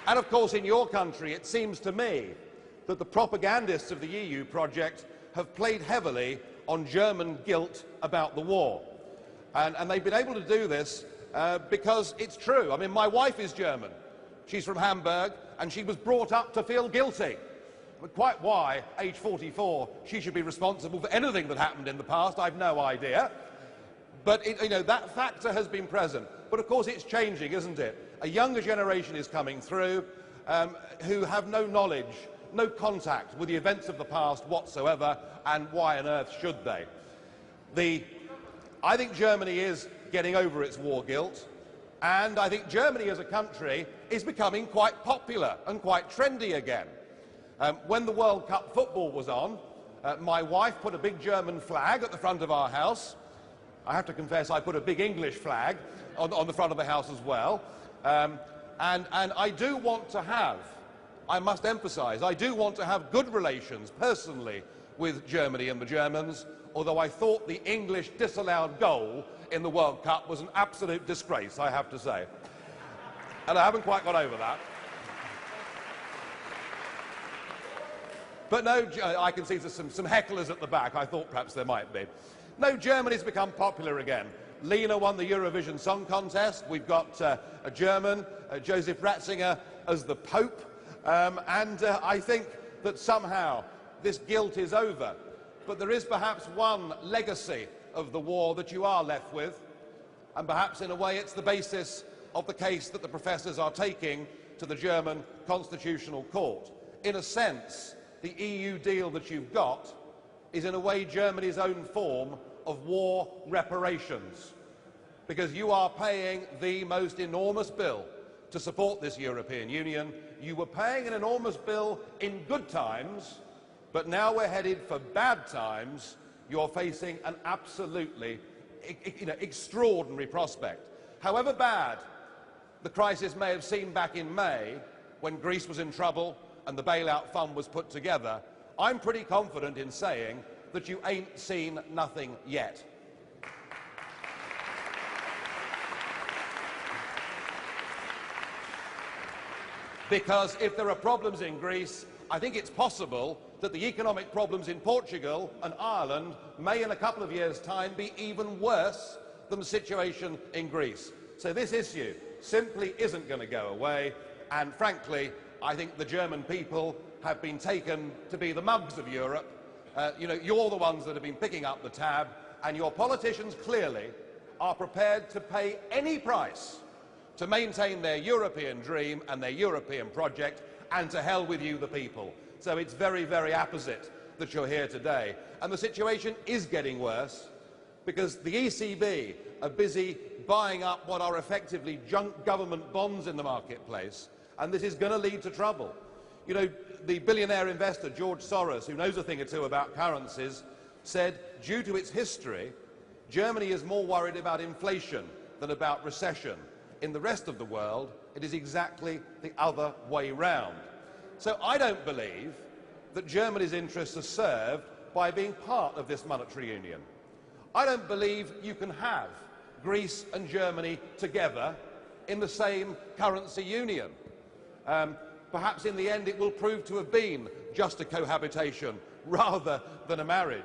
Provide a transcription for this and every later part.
And of course, in your country, it seems to me that the propagandists of the EU project have played heavily on German guilt about the war. And they've been able to do this because it's true. I mean, my wife is German. She's from Hamburg, and she was brought up to feel guilty. But quite why, age 44, she should be responsible for anything that happened in the past, I've no idea. But, you know, that factor has been present. But of course, it's changing, isn't it? A younger generation is coming through who have no knowledge, no contact with the events of the past whatsoever, and why on earth should they? I think Germany is getting over its war guilt, and I think Germany as a country is becoming quite popular and quite trendy again. When the World Cup football was on, my wife put a big German flag at the front of our house. I have to confess I put a big English flag on the front of the house as well. And I do want to have, I must emphasise, I do want to have good relations personally with Germany and the Germans, although I thought the English disallowed goal in the World Cup was an absolute disgrace, I have to say. And I haven't quite got over that. But no, I can see there's some hecklers at the back. I thought perhaps there might be. No, Germany's become popular again. Lena won the Eurovision Song Contest. We've got a German, Joseph Ratzinger, as the Pope. I think that somehow this guilt is over. But there is perhaps one legacy of the war that you are left with, and perhaps in a way it's the basis of the case that the professors are taking to the German Constitutional Court. In a sense, the EU deal that you've got is in a way Germany's own form of war reparations, because you are paying the most enormous bill to support this European Union. You were paying an enormous bill in good times, but now we're headed for bad times. You're facing an absolutely extraordinary prospect. However bad the crisis may have seemed back in May, when Greece was in trouble and the bailout fund was put together, I'm pretty confident in saying that you ain't seen nothing yet. Because if there are problems in Greece, I think it's possible that the economic problems in Portugal and Ireland may in a couple of years' time be even worse than the situation in Greece. So this issue simply isn't going to go away, and frankly, I think the German people have been taken to be the mugs of Europe. You're the ones that have been picking up the tab, and your politicians clearly are prepared to pay any price to maintain their European dream and their European project, and to hell with you, the people. So it's very, very apposite that you're here today. And the situation is getting worse because the ECB are busy buying up what are effectively junk government bonds in the marketplace, and this is going to lead to trouble. You know, the billionaire investor George Soros, who knows a thing or two about currencies, said, due to its history, Germany is more worried about inflation than about recession. In the rest of the world, it is exactly the other way round. So I don't believe that Germany's interests are served by being part of this monetary union. I don't believe you can have Greece and Germany together in the same currency union. Perhaps in the end it will prove to have been just a cohabitation rather than a marriage.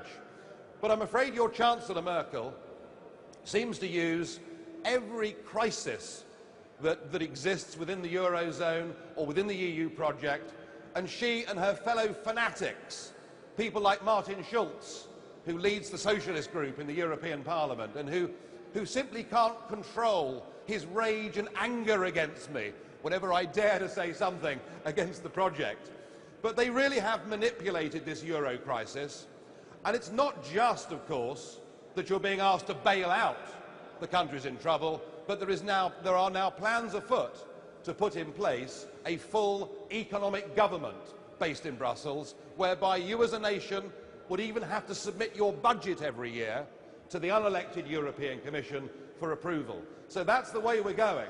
But I'm afraid your Chancellor Merkel seems to use every crisis that exists within the Eurozone or within the EU project, and she and her fellow fanatics, people like Martin Schulz, who leads the socialist group in the European Parliament and who simply can't control his rage and anger against me whenever I dare to say something against the project. But they really have manipulated this Euro crisis, and it's not just, of course, that you're being asked to bail out the countries in trouble, but there are now plans afoot to put in place a full economic government based in Brussels, whereby you as a nation would even have to submit your budget every year to the unelected European Commission for approval. So that's the way we're going.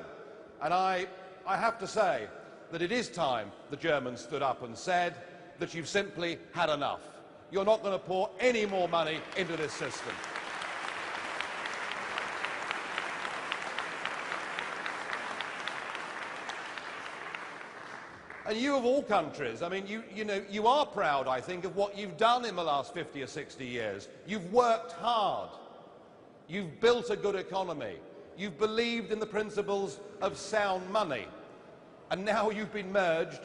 And I have to say that it is time the Germans stood up and said that you've simply had enough. You're not going to pour any more money into this system. And you of all countries, I mean, you are proud, I think, of what you've done in the last 50 or 60 years. You've worked hard. You've built a good economy. You've believed in the principles of sound money. And now you've been merged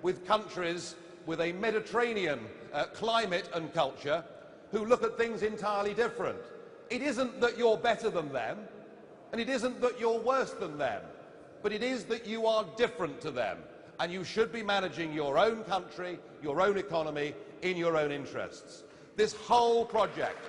with countries with a Mediterranean climate and culture who look at things entirely different. It isn't that you're better than them, and it isn't that you're worse than them, but it is that you are different to them, and you should be managing your own country, your own economy, in your own interests. This whole project